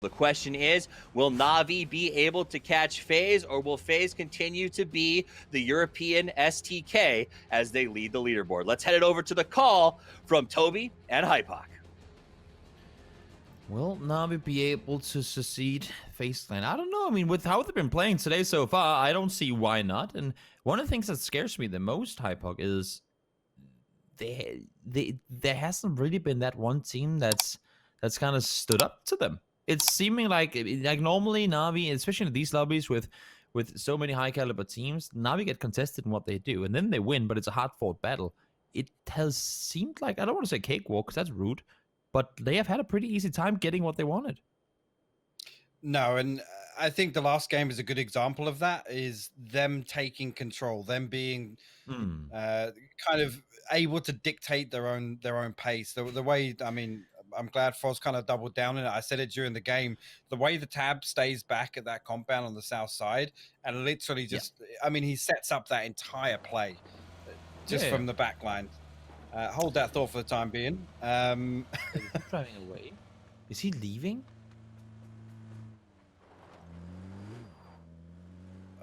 The question is, will NaVi be able to catch FaZe, or will FaZe continue to be the European STK as they lead the leaderboard? Let's head it over to the call from Toby and Hypoc. Will NaVi be able to succeed FaZe Clan? I don't know. I mean, with how they've been playing today so far, I don't see why not. And one of the things that scares me the most, Hypoc, is there hasn't really been that one team that's kind of stood up to them. It's seeming like normally NaVi, especially in these lobbies with so many high caliber teams, NaVi get contested in what they do, and then they win, but it's a hard fought battle. It has seemed like, I don't want to say cakewalk because that's rude, but they have had a pretty easy time getting what they wanted. No, and I think the last game is a good example of that, is them taking control, them being kind of able to dictate their own pace. The way, I mean, I'm glad Froz kind of doubled down in it. I said it during the game. The way the tab stays back at that compound on the south side and literally just, I mean, he sets up that entire play just from the back line. Hold that thought for the time being. Is he driving away? Is he leaving?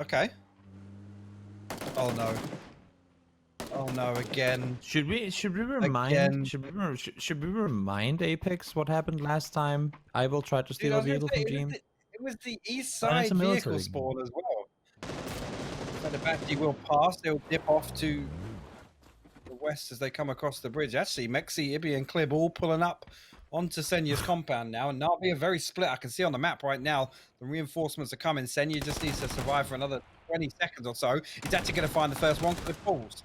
Okay. Oh no. Oh no, again. Should we remind Apex what happened last time Ivil tried to steal a vehicle from Team? It was the east side vehicle spawn as well. And the battery will pass, they'll dip off to the west as they come across the bridge. Actually, Mexi, Ibby, and Clib all pulling up onto Senya's compound now, and NaVi are very split. I can see on the map right now the reinforcements are coming. Senya just needs to survive for another 20 seconds or so. He's actually going to find the first one. Clib falls.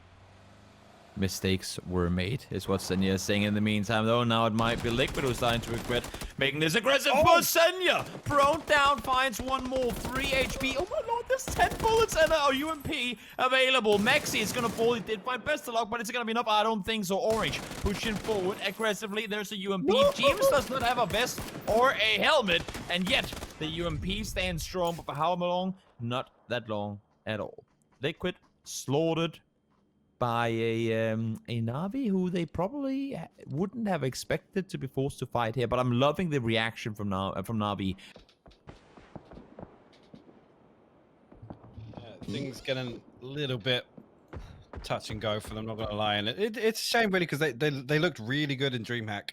Mistakes were made, is what Senya is saying in the meantime, though. Now it might be Liquid who's starting to regret making this aggressive push. Senya, prone down, finds one more, 3 HP. Oh my lord, there's 10 bullets and a UMP available. Mexi is going to fall. He did find best of luck, but it's going to be enough. I don't think so. Orange pushing forward aggressively. There's a UMP. James does not have a vest or a helmet, and yet the UMP stands strong, but for how long? Not that long at all. Liquid slaughtered by a NaVi who they probably wouldn't have expected to be forced to fight here. But I'm loving the reaction from NaVi. Things getting a little bit touch and go for them, not gonna lie. And it's a shame really, because they looked really good in DreamHack.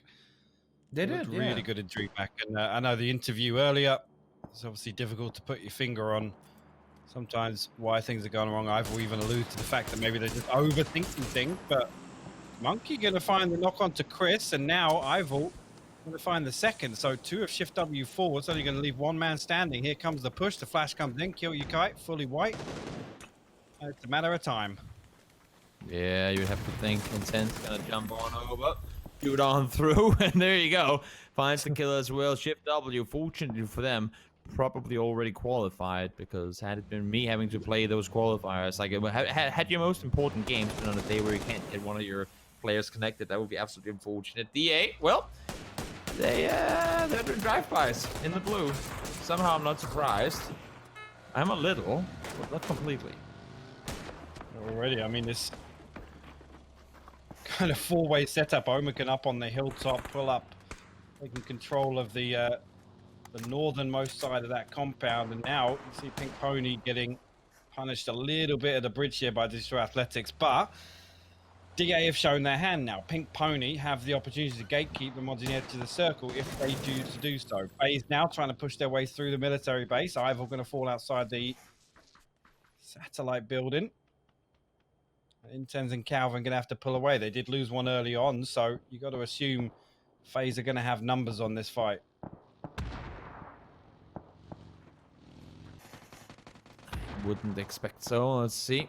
They did really good in DreamHack. And I know the interview earlier, it's obviously difficult to put your finger on sometimes why things are going wrong. I've even alluded to the fact that maybe they're just overthinking things, but Monkey going to find the knock on to Chris, and now Ivor going to find the second. So 2 of Shift W forwards, only going to leave 1 man standing. Here comes the push. The flash comes in. Kill your kite, fully white. And it's a matter of time. Yeah, you'd have to think Intense going to jump on over, shoot on through, and there you go. Finds the kill as well. Shift W, fortunately for them, probably already qualified, because had it been me having to play those qualifiers, like had your most important games been on a day where you can't get one of your players connected, that would be absolutely unfortunate. DA, well, they're doing drive-bys in the blue. Somehow I'm not surprised. I'm a little, but not completely. Already, I mean, this kind of 4-way setup. Omican up on the hilltop, pull up, taking control of the northernmost side of that compound, and now you see Pink Pony getting punished a little bit at the bridge here by Digital Athletics, but DA have shown their hand now. Pink Pony have the opportunity to gatekeep them on the edge of the circle if they choose to do so. FaZe now trying to push their way through the military base. Ivor going to fall outside the satellite building. Intense and Calvin going to have to pull away. They did lose one early on, so you got to assume FaZe are going to have numbers on this fight. Wouldn't expect so. Let's see.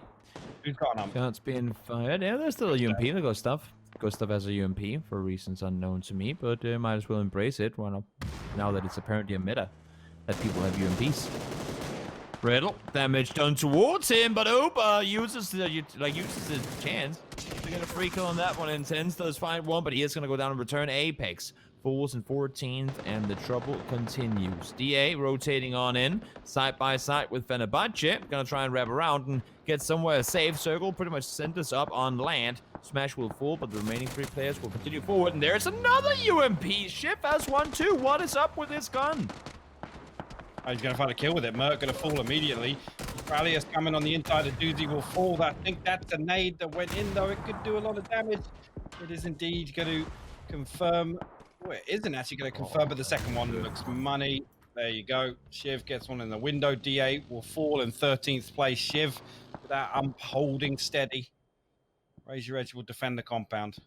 Who's got them? Shots being fired. Yeah, there's still a UMP. The Ghost Stuff. Ghost Stuff has a UMP for reasons unknown to me, but might as well embrace it. Why not? Now that it's apparently a meta that people have UMPs. Riddle, damage done towards him, but Opa uses the chance to get a free kill on that one. Intense does find one, but he is going to go down and return. Apex falls in 14th, and the trouble continues. DA rotating on in, side by side with Fenerbahce. Gonna try and wrap around and get somewhere safe. Circle pretty much sent us up on land. Smash will fall, but the remaining 3 players will continue forward. And there's another UMP. Ship has one too. What is up with this gun? Oh, he's going to find a kill with it. Merc going to fall immediately. Rallius coming on the inside of Doozy will fall. I think that's a nade that went in, though. It could do a lot of damage. It is indeed going to confirm. Well, it isn't actually going to confirm, but the second one looks money. There you go. Shiv gets one in the window. D8 will fall in 13th place. Shiv, with that holding steady. Raise your edge will defend the compound.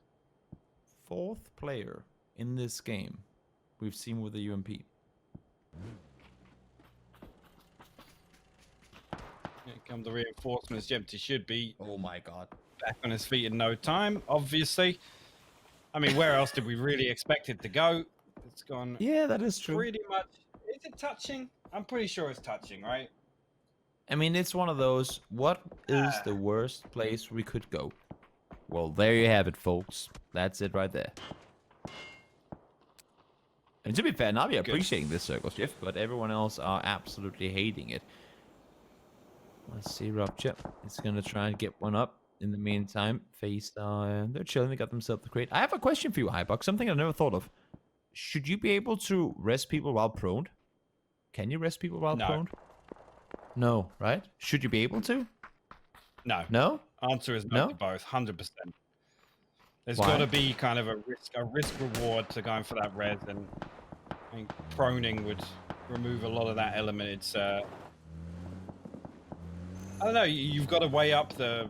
4th player in this game we've seen with the UMP. Here come the reinforcements. Jempty should be Oh my god. back on his feet in no time, obviously. I mean, where else did we really expect it to go? It's gone Yeah, that is true. pretty much. Is it touching? I'm pretty sure it's touching, right? I mean, it's one of those, what is the worst place we could go? Well, there you have it, folks. That's it right there. And to be fair, NaVi appreciating this circle shift, but everyone else are absolutely hating it. Let's see, Rupture. It's gonna try and get one up. In the meantime, FaZe, they're chilling. They got themselves the crate. I have a question for you, Hybuck. Something I never thought of. Should you be able to rest people while prone? Can you rest people while prone? No, right? Should you be able to? No. No? Answer is no to both, 100%. There's Why? got to be kind of a risk reward to going for that res, and I think proning would remove a lot of that element. It's I don't know. You've got to weigh up the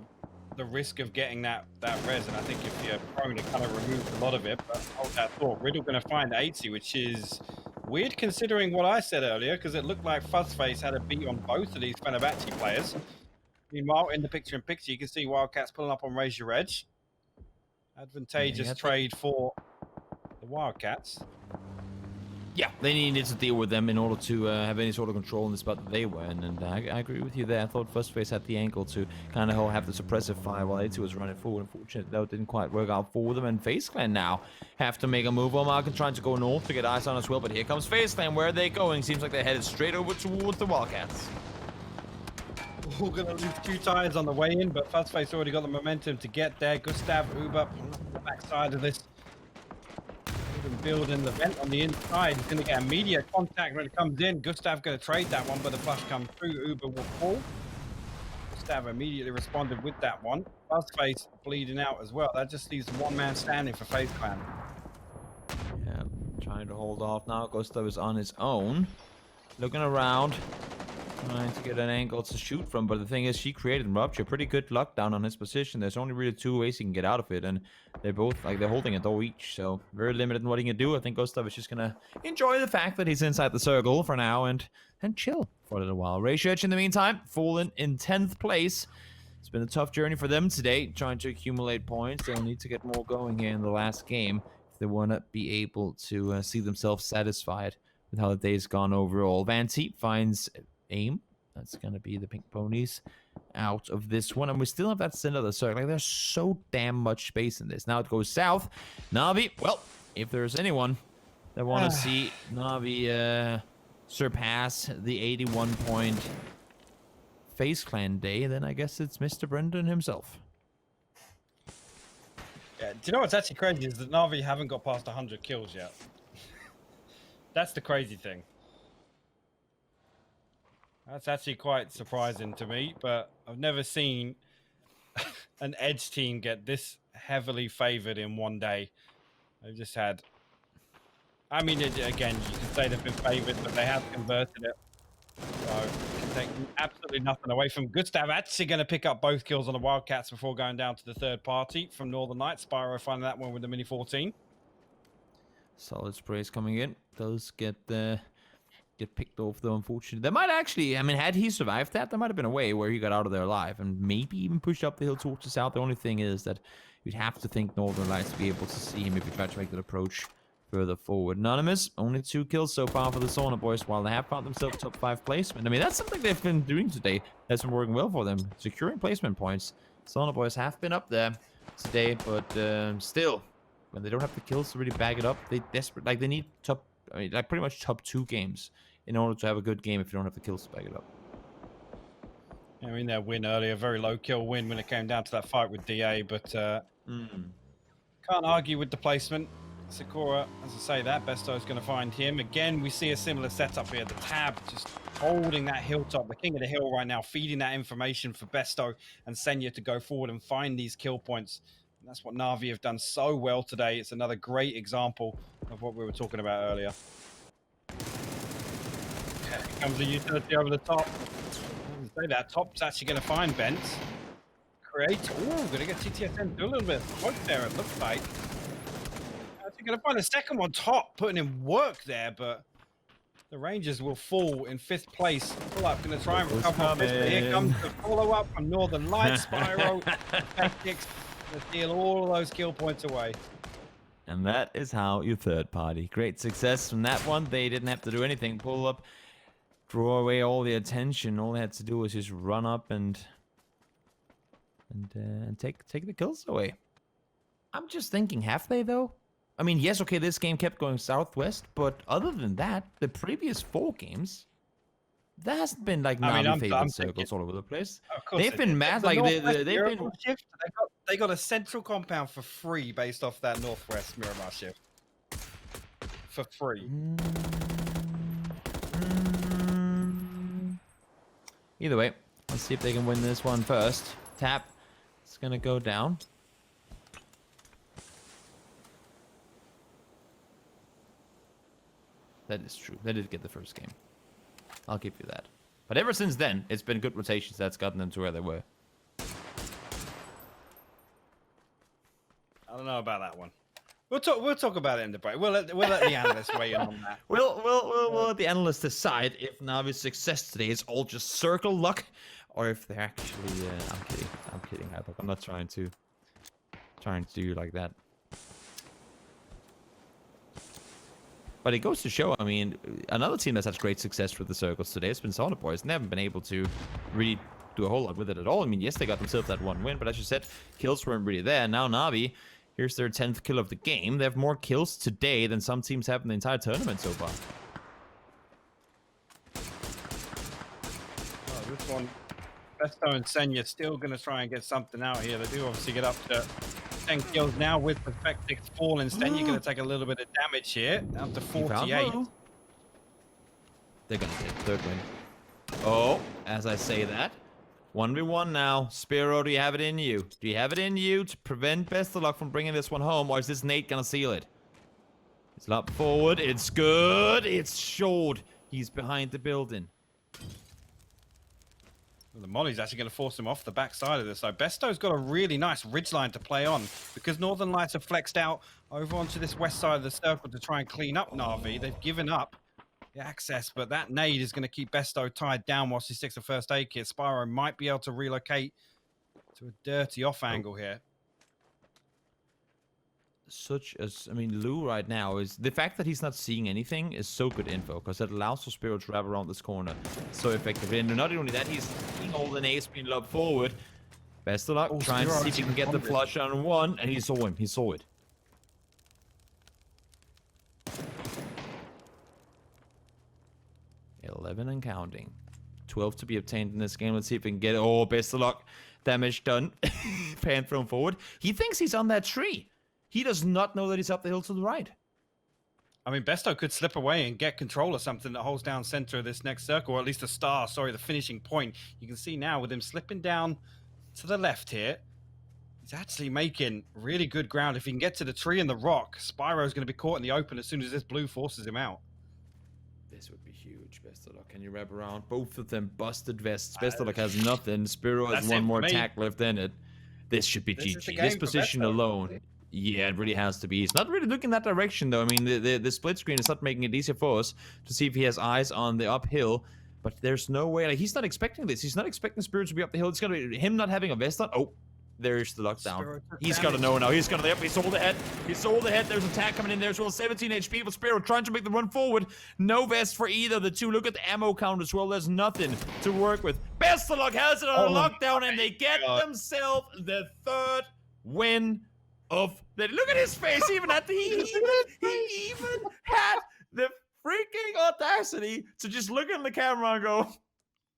risk of getting that res, and I think if you're prone, it kind of removes a lot of it. But hold that thought. Riddle going to find 80, which is weird considering what I said earlier, because it looked like Fuzzface had a beat on both of these Fenerbahce players. Meanwhile, in the picture-in-picture, you can see Wildcats pulling up on Raise Your Edge. Advantageous trade for the Wildcats. Yeah, they needed to deal with them in order to have any sort of control in the spot that they were in, and I agree with you there. I thought Fuzzface had the angle to kind of have the suppressive fire while A2 was running forward. Unfortunately, though, it didn't quite work out for them, and FaZe Clan now have to make a move. Markin trying to go north to get eyes on as well, but here comes FaZe Clan. Where are they going? Seems like they're headed straight over towards the Wildcats. We're going to lose 2 tires on the way in, but Fuzzface already got the momentum to get there. Gustav, Uber, on the backside of this. Building the vent on the inside. He's going to get immediate contact when it comes in. Gustav going to trade that one, but the flush comes through. Uber will fall. Gustav immediately responded with that one. Fuzzface bleeding out as well. That just leaves one man standing for FaZe Clan. Yeah, trying to hold off now. Gustav is on his own. Looking around. Trying to get an angle to shoot from, but the thing is, she created Rupture. Pretty good lockdown on his position. There's only really 2 ways he can get out of it, and they're both, they're holding a door each, so very limited in what he can do. I think Gustav is just gonna enjoy the fact that he's inside the circle for now and chill for a little while. Raise Your Edge, in the meantime, fallen in 10th place. It's been a tough journey for them today, trying to accumulate points. They'll need to get more going here in the last game if they want to be able to see themselves satisfied with how the day's gone overall. Van Teep finds aim. That's going to be the Pink Ponies out of this one. And we still have that center of the circle. There's so damn much space in this. Now it goes south. NaVi, well, if there's anyone that want to see NaVi surpass the 81-point FaZe Clan day, then I guess it's Mr. Brendan himself. Yeah, do you know what's actually crazy is that NaVi haven't got past 100 kills yet. That's the crazy thing. That's actually quite surprising to me, but I've never seen an Edge team get this heavily favored in one day. They've just had... I mean, again, you can say they've been favored, but they have converted it. So, you can take absolutely nothing away from Gustav. Actually going to pick up both kills on the Wildcats before going down to the third party from Northern Lights. Spyro finding that one with the Mini 14. Solid sprays coming in. Those get picked off, though, unfortunately. There might actually, I mean, had he survived that, there might have been a way where he got out of there alive and maybe even pushed up the hill towards the south. The only thing is that you'd have to think Northern Lights to be able to see him if you try to make that approach further forward. Anonymous, only 2 kills so far for the Sauna Boys, while they have found themselves top 5 placement. I mean, that's something they've been doing today. That's been working well for them, securing placement points. Sauna Boys have been up there today, but still, when they don't have the kills to really bag it up, they they need top, I mean, pretty much top 2 games in order to have a good game if you don't have the kills to back it up. I mean, their win earlier, very low kill win when it came down to that fight with DA, but can't argue with the placement. Sakura, as I say that, Besto's going to find him. Again, we see a similar setup here. The Tab just holding that hilltop, the king of the hill right now, feeding that information for Besto and Senya to go forward and find these kill points. And that's what NaVi have done so well today. It's another great example of what we were talking about earlier. Here comes the utility over the top. Say that top's actually going to find Bent. Create. Ooh, going to get TTSN do a little bit of smoke there, it looks like. Actually going to find a second one top, putting in work there, but the Rangers will fall in 5th place. Pull up, going to try and recover this. Here comes the follow-up from Northern Lights. Spyro, Tactics, to steal all of those kill points away. And that is how you third party. Great success from that one. They didn't have to do anything. Pull up, draw away all the attention. All they had to do was just run up and take the kills away. I'm just thinking, have they though? I mean, yes, okay, this game kept going southwest, but other than that, the previous 4 games, there hasn't been like NaVi favorite circles all over the place. They've been mad, like they've been. Shift, they got a central compound for free based off that northwest Miramar shift. For free. Either way, let's see if they can win this one first. Tap. It's gonna go down. That is true. They did get the first game. I'll give you that. But ever since then, it's been good rotations that's gotten them to where they were. I don't know about that one. We'll talk about it in the break. We'll let the analysts weigh in on that. We'll let the analysts decide if NaVi's success today is all just circle luck, or if they're actually. I'm kidding. I'm not trying to do like that. But it goes to show, I mean, another team that's had great success with the circles today has been Solid Boys. They haven't been able to really do a whole lot with it at all. I mean, yes, they got themselves that 1 win, but as you said, kills weren't really there. Now NaVi, here's their 10th kill of the game. They have more kills today than some teams have in the entire tournament so far. Oh, this one, Besto and Senya still going to try and get something out here. They do obviously get up to 10 kills now with the Perfectix falling. Senya going to take a little bit of damage here, up to 48. They're going to get 3rd win. Oh, as I say that, 1v1 now. Spiro, do you have it in you? Do you have it in you to prevent Best of Luck from bringing this one home, or is this Nate going to seal it? He's up forward. It's good. It's short. He's behind the building. Well, the Molly's actually going to force him off the backside of this. So Besto's got a really nice ridgeline to play on because Northern Lights have flexed out over onto this west side of the circle to try and clean up NaVi. They've given up the access, but that nade is going to keep Besto tied down whilst he sticks a first aid kit. Spyro might be able to relocate to a dirty off angle here. Such as, I mean, Lou right now is the fact that he's not seeing anything is so good info because it allows for Spiro to wrap around this corner so effectively. And not only that, he's seeing all the nades being lobbed forward. Best of luck, trying to see if he can get the flush on one, and he saw him. He saw it. $11 and counting. 12 to be obtained in this game. Let's see if we can get it. Oh, best of luck. Damage done. Pan thrown forward. He thinks he's on that tree. He does not know that he's up the hill to the right. I mean, Besto could slip away and get control of something that holds down center of this next circle, or at least the star, sorry, the finishing point. You can see now with him slipping down to the left here, he's actually making really good ground. If he can get to the tree and the rock, Spyro's going to be caught in the open as soon as this blue forces him out. This would be huge. Best of luck. Can you wrap around? Both of them busted vests. Best of luck has nothing. Spiro has one more attack left in it. This should be GG. This position alone. Yeah, it really has to be. He's not really looking that direction, though. I mean, the split screen is not making it easier for us to see if he has eyes on the uphill. But there's no way. Like, he's not expecting this. He's not expecting Spirit to be up the hill. It's going to be him not having a vest on. Oh, there's the lockdown. He's got to know now. He's got to. Yep, he sold ahead. He sold ahead. There's an attack coming in there as well. 17 HP for Spirit trying to make the run forward. No vest for either of the two. Look at the ammo count as well. There's nothing to work with. Best of luck has it on a lockdown, and they get themselves the 3rd win of the. Look at his face. Even at the he even had the freaking audacity to just look in the camera and go,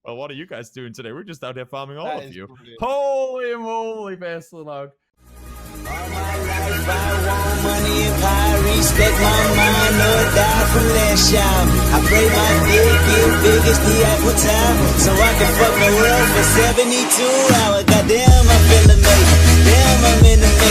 well, what are you guys doing today? We're just out here farming all of you. Brilliant. Holy moly, best of luck. All my life I want money and respect my mind, no it died from last child. I pray my dick get big as the Apple Tower, so I can fuck the world for 72 hours. Goddamn, I feel amazing. Damn, I'm in the